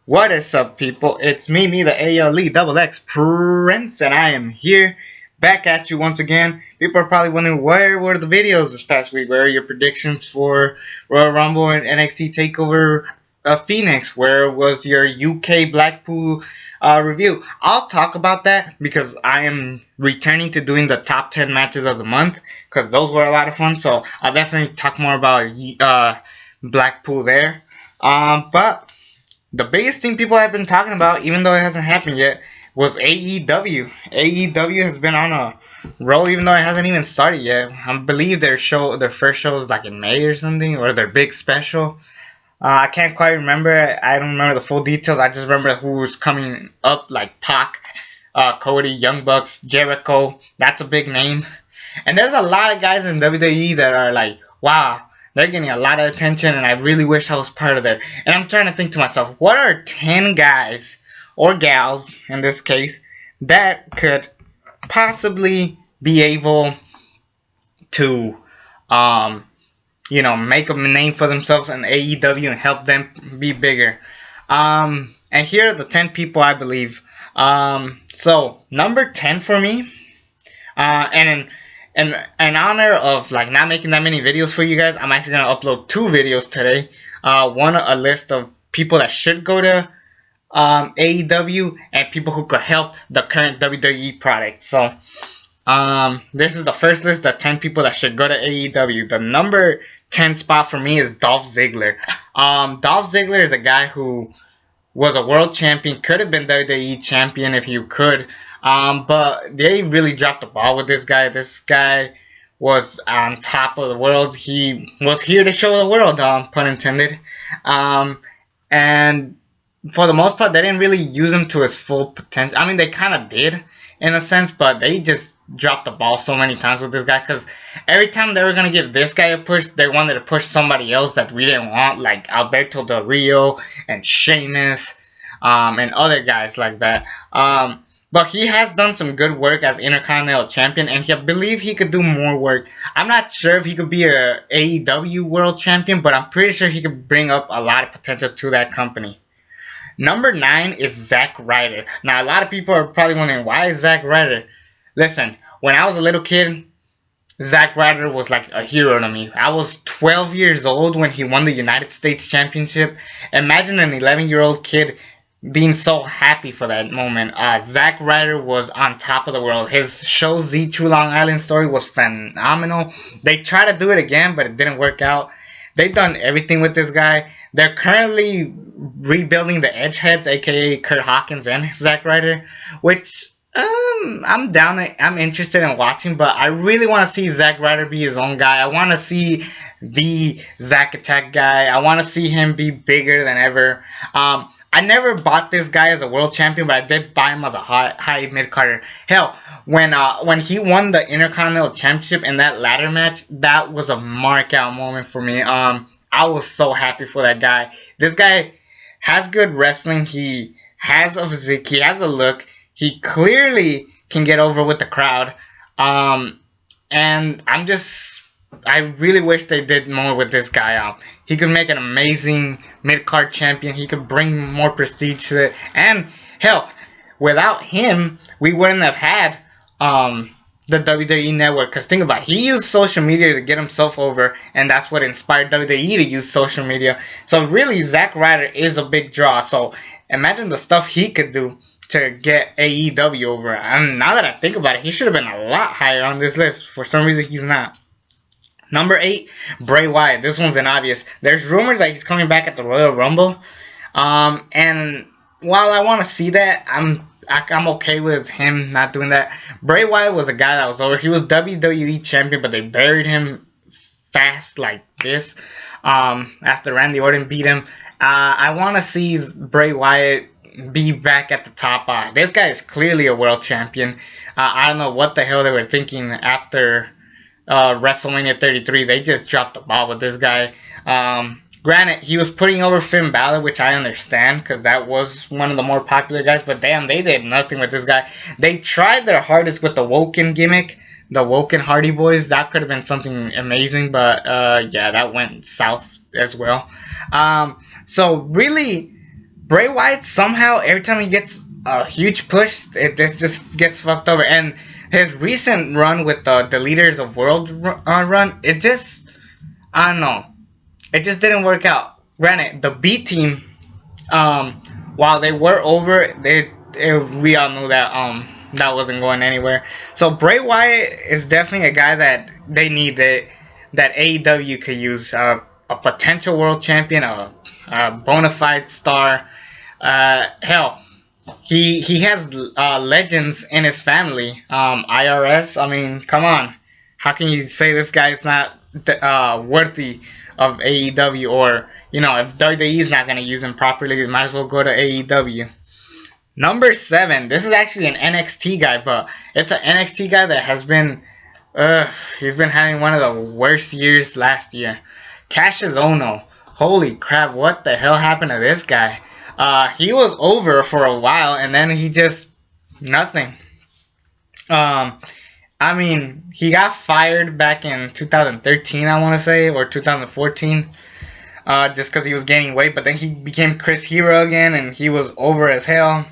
What is up, people? It's me, the ALE double X Prince, and I am here back at you once again. People are probably wondering, where were the videos this past week? Where are your predictions for Royal Rumble and NXT TakeOver Phoenix? Where was your UK Blackpool review? I'll talk about that because I am returning to doing the top 10 matches of the month because those were a lot of fun. So I'll definitely talk more about Blackpool there. But the biggest thing people have been talking about, even though it hasn't happened yet, was AEW. AEW has been on a roll, even though it hasn't even started yet. I believe their first show is like in May or something, or their big special. I can't quite remember. I don't remember the full details. I just remember who was coming up, like Pac, Cody, Young Bucks, Jericho. That's a big name. And there's a lot of guys in WWE that are like, wow, they're getting a lot of attention, and I really wish I was part of there. And I'm trying to think to myself, what are 10 guys, or gals in this case, that could possibly be able to, make a name for themselves in AEW and help them be bigger. And here are the 10 people I believe. So, number 10 for me, and in honor of like not making that many videos for you guys, I'm actually gonna upload 2 videos today. One, a list of people that should go to AEW and people who could help the current WWE product. So this is the first list of 10 people that should go to AEW. The number 10 spot for me is Dolph Ziggler. Dolph Ziggler is a guy who was a world champion, could have been WWE champion if you could. But they really dropped the ball with this guy. This guy was on top of the world. He was here to show the world, pun intended. And for the most part, they didn't really use him to his full potential. I mean, they kind of did, in a sense, but they just dropped the ball so many times with this guy. Because every time they were going to give this guy a push, they wanted to push somebody else that we didn't want, like Alberto Del Rio and Sheamus, and other guys like that. But he has done some good work as Intercontinental Champion, and I believe he could do more work. I'm not sure if he could be a AEW World Champion, but I'm pretty sure he could bring up a lot of potential to that company. Number 9 is Zack Ryder. Now, a lot of people are probably wondering, why is Zack Ryder? Listen, when I was a little kid, Zack Ryder was like a hero to me. I was 12 years old when he won the United States Championship. Imagine an 11-year-old kid being so happy for that moment. Zack Ryder was on top of the world. His show Z True Long Island Story was phenomenal. They tried to do it again, but it didn't work out. They've done everything with this guy. They're currently rebuilding the Edgeheads, aka Kurt Hawkins and Zack Ryder, which I'm down. I'm interested in watching, but I really want to see Zack Ryder be his own guy. I want to see the Zack Attack guy. I want to see him be bigger than ever. I never bought this guy as a world champion, but I did buy him as a high mid-carder. Hell, when he won the Intercontinental Championship in that ladder match, that was a mark-out moment for me. I was so happy for that guy. This guy has good wrestling. He has a physique. He has a look. He clearly can get over with the crowd. And I really wish they did more with this guy. He could make an amazing mid-card champion. He could bring more prestige to it. And, hell, without him, we wouldn't have had the WWE Network. Because think about it, he used social media to get himself over, and that's what inspired WWE to use social media. So, really, Zack Ryder is a big draw. So, imagine the stuff he could do to get AEW over. And now that I think about it, he should have been a lot higher on this list. For some reason, he's not. Number 8, Bray Wyatt. This one's an obvious. There's rumors that he's coming back at the Royal Rumble. And while I want to see that, I'm okay with him not doing that. Bray Wyatt was a guy that was over. He was WWE champion, but they buried him fast like this after Randy Orton beat him. I want to see Bray Wyatt be back at the top. This guy is clearly a world champion. I don't know what the hell they were thinking after WrestleMania 33. They just dropped the ball with this guy. Granted, he was putting over Finn Balor, which I understand, because that was one of the more popular guys, but damn, they did nothing with this guy. They tried their hardest with the Woken gimmick, the Woken Hardy Boyz. That could have been something amazing, but yeah, that went south as well. So really, Bray Wyatt somehow every time he gets a huge push, it just gets fucked over. And his recent run with the Leaders of World run, it just, I don't know, it just didn't work out. Granted, the B team, while they were over, we all knew that that wasn't going anywhere. So Bray Wyatt is definitely a guy that they need, that AEW could use, a potential world champion, a bona fide star. Hell, he has legends in his family. IRS, I mean, come on. How can you say this guy's not worthy of AEW? Or, you know, if WWE is not going to use him properly, you might as well go to AEW. Number 7. This is actually an NXT guy, but it's an NXT guy that has been, he's been having one of the worst years last year. Kassius Ohno. Holy crap, what the hell happened to this guy? He was over for a while, and then he just, nothing. I mean, he got fired back in 2013, I want to say, or 2014, just because he was gaining weight, but then he became Chris Hero again, and he was over as hell.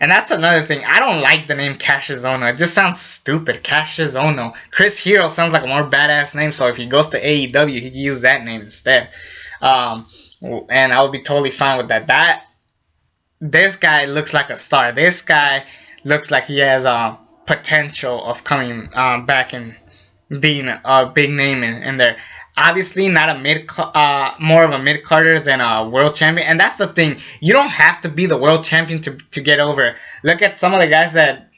And that's another thing. I don't like the name Kassius Ohno. It just sounds stupid. Kassius Ohno. Chris Hero sounds like a more badass name, so if he goes to AEW, he can use that name instead. And I would be totally fine with that. This guy looks like a star. This guy looks like he has potential of coming back and being a big name in there. Obviously, not a more of a mid-carder than a world champion. And that's the thing. You don't have to be the world champion to get over. Look at some of the guys that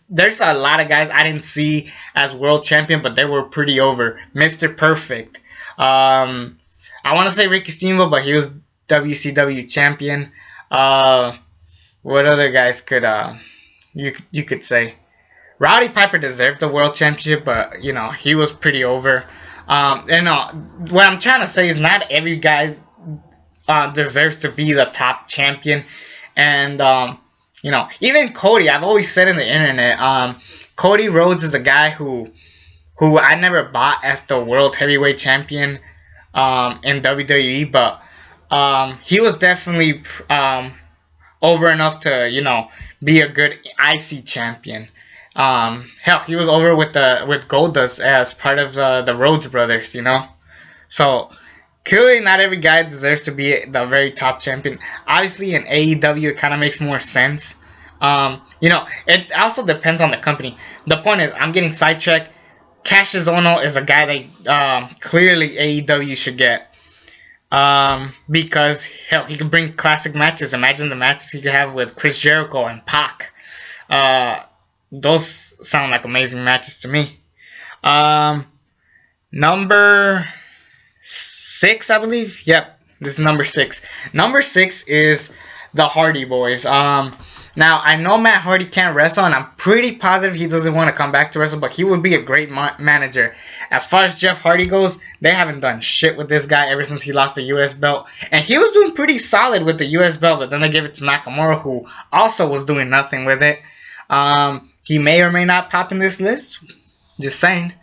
there's a lot of guys I didn't see as world champion, but they were pretty over. Mr. Perfect. I want to say Ricky Steamboat, but he was WCW champion. What other guys could you could say? Rowdy Piper deserved the world championship, but you know, he was pretty over. What I'm trying to say is not every guy deserves to be the top champion. And you know, even Cody, I've always said in the internet, Cody Rhodes is a guy who I never bought as the world heavyweight champion in WWE, but he was definitely over enough to, you know, be a good IC champion. Hell, he was over with Goldust as part of the Rhodes brothers, you know. So clearly, not every guy deserves to be the very top champion. Obviously, in AEW, it kind of makes more sense. You know, it also depends on the company. The point is, I'm getting sidetracked. Kassius Ohno is a guy that clearly AEW should get. Because, hell, he could bring classic matches. Imagine the matches he could have with Chris Jericho and Pac. Those sound like amazing matches to me. Number 6, I believe. Yep, this is number 6. Number 6 is the Hardy Boyz. Now, I know Matt Hardy can't wrestle, and I'm pretty positive he doesn't want to come back to wrestle, but he would be a great manager. As far as Jeff Hardy goes, they haven't done shit with this guy ever since he lost the U.S. belt. And he was doing pretty solid with the U.S. belt, but then they gave it to Nakamura, who also was doing nothing with it. He may or may not pop in this list. Just saying.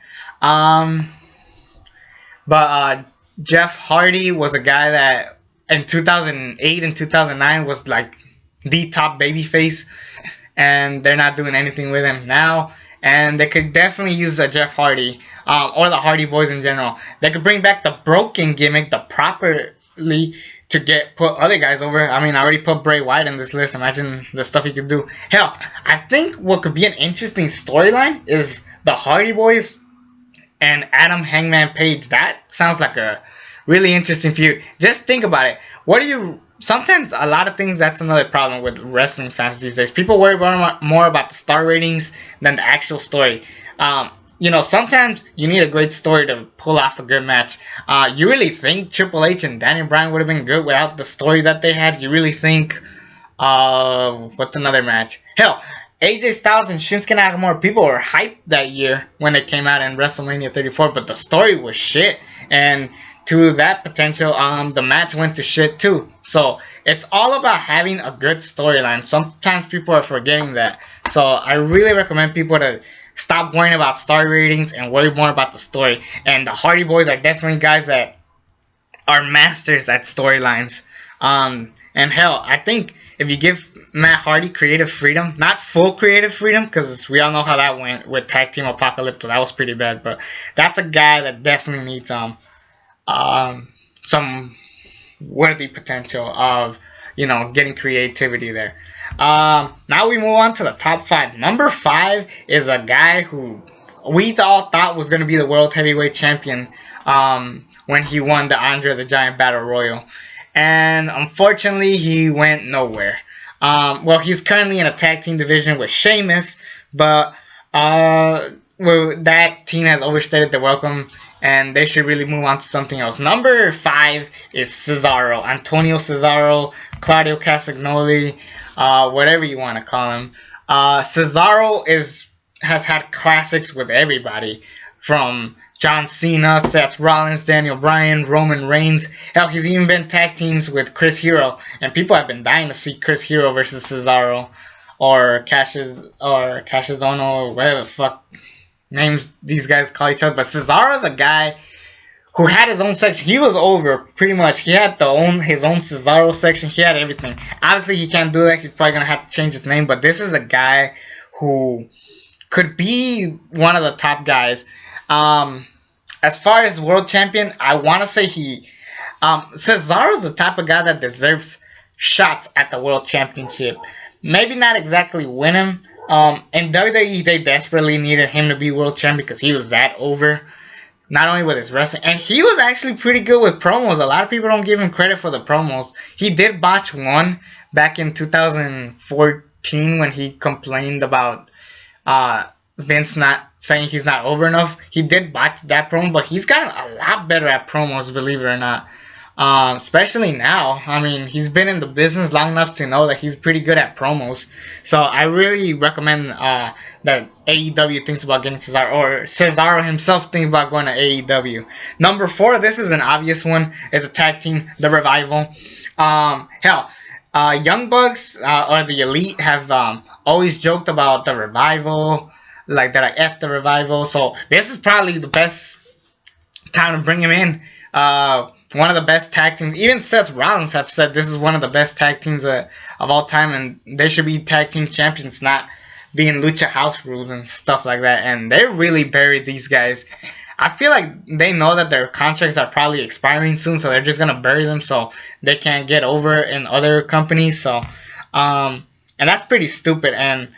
But Jeff Hardy was a guy that in 2008 and 2009 was like the top babyface, and they're not doing anything with him now. And they could definitely use a Jeff Hardy, or the Hardy Boyz in general. They could bring back the broken gimmick, the properly, to put other guys over. I mean, I already put Bray Wyatt in this list. Imagine the stuff he could do. Hell, I think what could be an interesting storyline is the Hardy Boyz and Adam Hangman Page. That sounds like a really interesting feud. Just think about it. Sometimes a lot of things, that's another problem with wrestling fans these days. People worry more about the star ratings than the actual story. You know, sometimes you need a great story to pull off a good match. You really think Triple H and Daniel Bryan would have been good without the story that they had? You really think, what's another match? Hell, AJ Styles and Shinsuke Nakamura, people were hyped that year when it came out in WrestleMania 34, but the story was shit. And to that potential, the match went to shit too. So it's all about having a good storyline. Sometimes people are forgetting that. So I really recommend people to stop worrying about star ratings and worry more about the story. And the Hardy Boyz are definitely guys that are masters at storylines. And hell, I think if you give Matt Hardy creative freedom, not full creative freedom, because we all know how that went with Tag Team Apocalypto, that was pretty bad, but that's a guy that definitely needs some worthy potential of, you know, getting creativity there. Now we move on to the top 5. Number 5 is a guy who we all thought was going to be the World Heavyweight Champion when he won the Andre the Giant Battle Royal. And unfortunately, he went nowhere. Well, he's currently in a tag team division with Sheamus, but that team has overstayed their welcome, and they should really move on to something else. Number 5 is Cesaro. Antonio Cesaro, Claudio Castagnoli, whatever you want to call him. Cesaro has had classics with everybody, from John Cena, Seth Rollins, Daniel Bryan, Roman Reigns. Hell, he's even been tag teams with Chris Hero, and people have been dying to see Chris Hero versus Cesaro, or Kassius Ohno, or whatever the fuck names these guys call each other. But Cesaro's a guy who had his own section. He was over, pretty much. He had his own Cesaro section. He had everything. Obviously, he can't do that. He's probably going to have to change his name. But this is a guy who could be one of the top guys. As far as world champion, I want to say Cesaro's the type of guy that deserves shots at the world championship. Maybe not exactly win him. In WWE, they desperately needed him to be world champion because he was that over. Not only with his wrestling, and he was actually pretty good with promos. A lot of people don't give him credit for the promos. He did botch one back in 2014 when he complained about Vince not saying he's not over enough. He did botch that promo, but he's gotten a lot better at promos, believe it or not. Especially now. I mean, he's been in the business long enough to know that he's pretty good at promos. So I really recommend that AEW thinks about getting Cesaro, or Cesaro himself thinks about going to AEW. Number 4, this is an obvious one, is a tag team, The Revival. Young Bucks or the Elite have always joked about The Revival, like they're like F the Revival. So this is probably the best time to bring him in. One of the best tag teams. Even Seth Rollins have said this is one of the best tag teams of all time, and they should be tag team champions, not being Lucha House Rules and stuff like that. And they really buried these guys. I feel like they know that their contracts are probably expiring soon, so they're just gonna bury them so they can't get over in other companies. So, and that's pretty stupid. And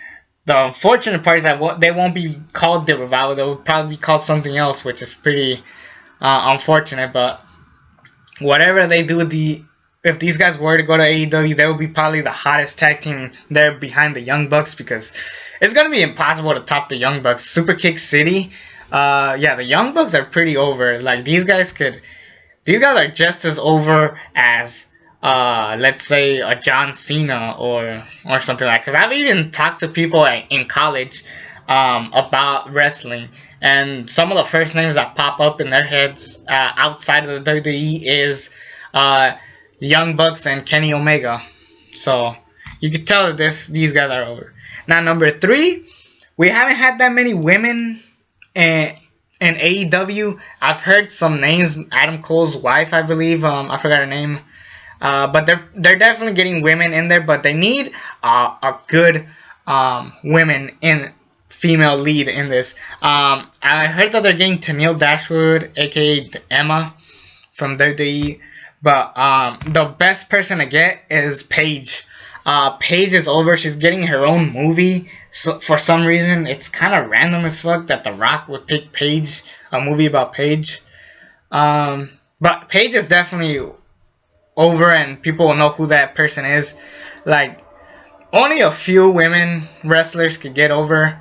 the unfortunate part is that they won't be called The Revival. They will probably be called something else, which is pretty unfortunate. But whatever they do, if these guys were to go to AEW, they would be probably the hottest tag team there behind the Young Bucks, because it's going to be impossible to top the Young Bucks. Super Kick City, the Young Bucks are pretty over. Like, these guys are just as over as, let's say, a John Cena or something like that. Because I've even talked to people in college about wrestling, and some of the first names that pop up in their heads outside of the WWE is Young Bucks and Kenny Omega. So you can tell that these guys are over. Now, number 3, we haven't had that many women in AEW. I've heard some names. Adam Cole's wife, I believe. I forgot her name. But they're definitely getting women in there. But they need a good women in female lead in this. I heard that they're getting Tennille Dashwood, aka Emma, from WWE. But the best person to get is Paige. Paige is over. She's getting her own movie. So for some reason, it's kind of random as fuck that The Rock would pick Paige, a movie about Paige. But Paige is definitely over, and people will know who that person is. Like, only a few women wrestlers could get over.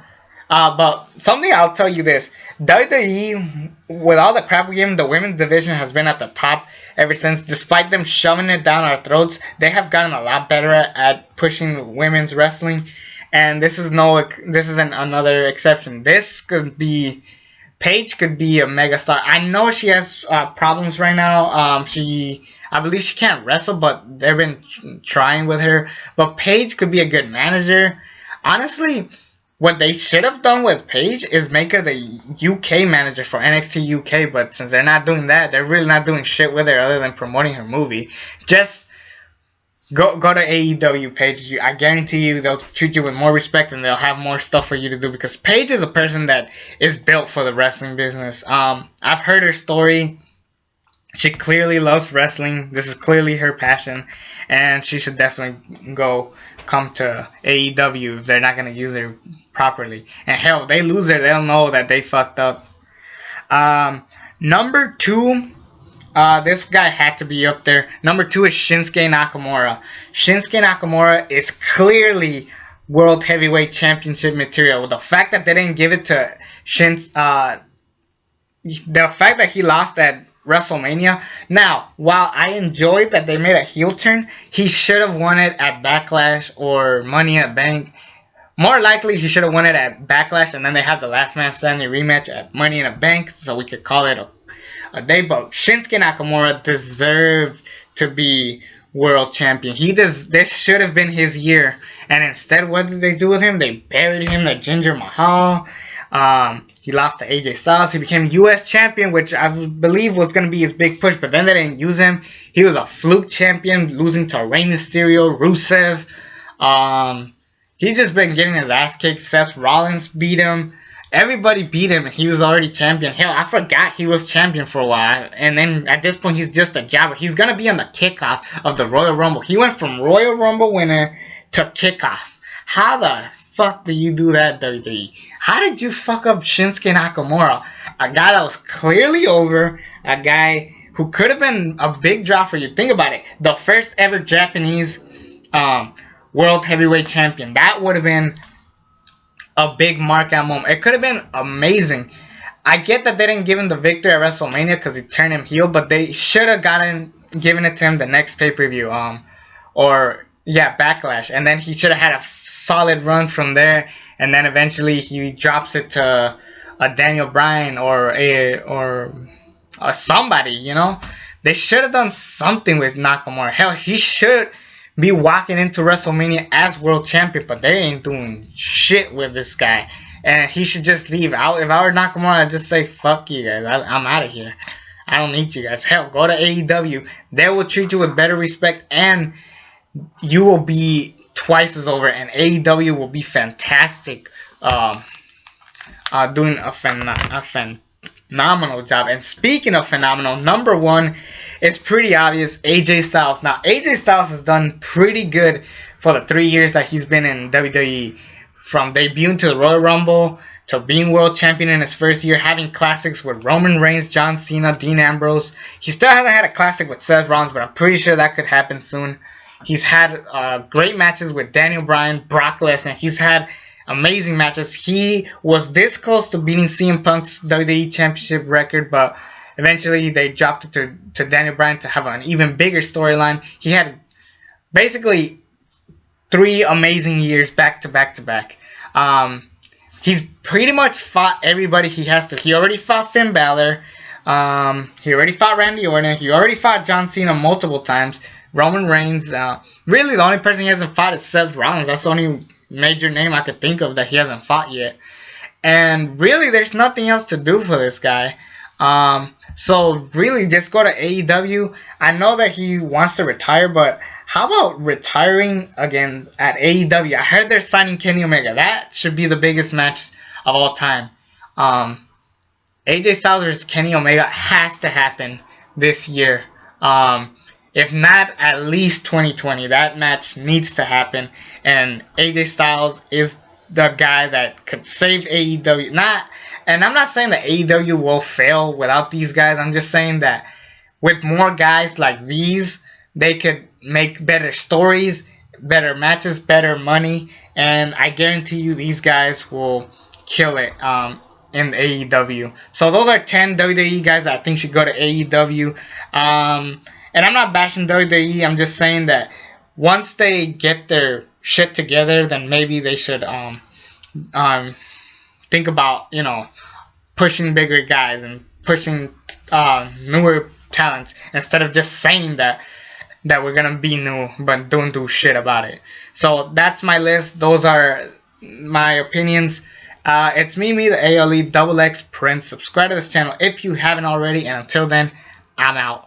But something, I'll tell you this. WWE, with all the crap we give them, the women's division has been at the top ever since. Despite them shoving it down our throats, they have gotten a lot better at pushing women's wrestling. And this isn't another exception. Paige could be a megastar. I know she has problems right now. I believe she can't wrestle, but they've been trying with her. But Paige could be a good manager. Honestly, what they should have done with Paige is make her the UK manager for NXT UK, but since they're not doing that, they're really not doing shit with her other than promoting her movie. Just go to AEW, Paige. I guarantee you they'll treat you with more respect and they'll have more stuff for you to do, because Paige is a person that is built for the wrestling business. I've heard her story. She clearly loves wrestling. This is clearly her passion, and she should definitely come to AEW if they're not going to use her properly. And hell, if they lose her, they'll know that they fucked up. Number 2, this guy had to be up there. Number 2 is Shinsuke Nakamura. Shinsuke Nakamura is clearly World Heavyweight Championship material. The fact that they didn't give it to the fact that he lost at WrestleMania. Now, while I enjoyed that they made a heel turn, he should have won it at Backlash or Money at Bank. More likely, he should have won it at Backlash, and then they had the Last Man Standing rematch at Money in a Bank, so we could call it a day. But Shinsuke Nakamura deserved to be world champion. This should have been his year, and instead, what did they do with him? They buried him at Jinder Mahal. He lost to AJ Styles. He became U.S. champion, which I believe was going to be his big push, but then they didn't use him. He was a fluke champion, losing to Rey Mysterio, Rusev. He's just been getting his ass kicked. Seth Rollins beat him. Everybody beat him, and he was already champion. Hell, I forgot he was champion for a while. And then at this point, he's just a jobber. He's going to be on the kickoff of the Royal Rumble. He went from Royal Rumble winner to kickoff. How the fuck do you do that, WWE? How did you fuck up Shinsuke Nakamura? A guy that was clearly over. A guy who could have been a big draw for you. Think about it. The first ever Japanese World Heavyweight Champion. That would have been a big markout moment. It could have been amazing. I get that they didn't give him the victory at WrestleMania because he turned him heel, but they should have given it to him the next pay-per-view. Backlash. And then he should have had a solid run from there. And then eventually he drops it to a Daniel Bryan or somebody, you know. They should have done something with Nakamura. Hell, he should be walking into WrestleMania as world champion, but they ain't doing shit with this guy. And he should just leave. If I were Nakamura, I'd just say, fuck you guys. I'm out of here. I don't need you guys. Hell, go to AEW. They will treat you with better respect, and you will be twice as over, and AEW will be fantastic, doing a phenomenal job. And speaking of phenomenal, number 1 is pretty obvious, AJ Styles. Now, AJ Styles has done pretty good for the 3 years that he's been in WWE, from debuting to the Royal Rumble to being world champion in his first year, having classics with Roman Reigns, John Cena, Dean Ambrose. He still hasn't had a classic with Seth Rollins, but I'm pretty sure that could happen soon. He's had great matches with Daniel Bryan, Brock Lesnar. He's had amazing matches. He was this close to beating CM Punk's WWE Championship record, but eventually they dropped it to Daniel Bryan to have an even bigger storyline. He had basically 3 amazing years back to back to back. He's pretty much fought everybody he has to. He already fought Finn Balor. He already fought Randy Orton. He already fought John Cena multiple times. Roman Reigns. Really, the only person he hasn't fought is Seth Rollins. That's the only major name I could think of that he hasn't fought yet. And really, there's nothing else to do for this guy. So really, just go to AEW. I know that he wants to retire, but how about retiring again at AEW? I heard they're signing Kenny Omega. That should be the biggest match of all time. AJ Styles versus Kenny Omega has to happen this year. If not, at least 2020. That match needs to happen. And AJ Styles is the guy that could save AEW. And I'm not saying that AEW will fail without these guys. I'm just saying that with more guys like these, they could make better stories, better matches, better money. And I guarantee you these guys will kill it in AEW. So those are 10 WWE guys that I think should go to AEW. And I'm not bashing WWE. I'm just saying that once they get their shit together, then maybe they should think about, pushing bigger guys and pushing newer talents instead of just saying that we're gonna be new but don't do shit about it. So that's my list. Those are my opinions. It's me, the ALE, Double X Prince. Subscribe to this channel if you haven't already, and until then, I'm out.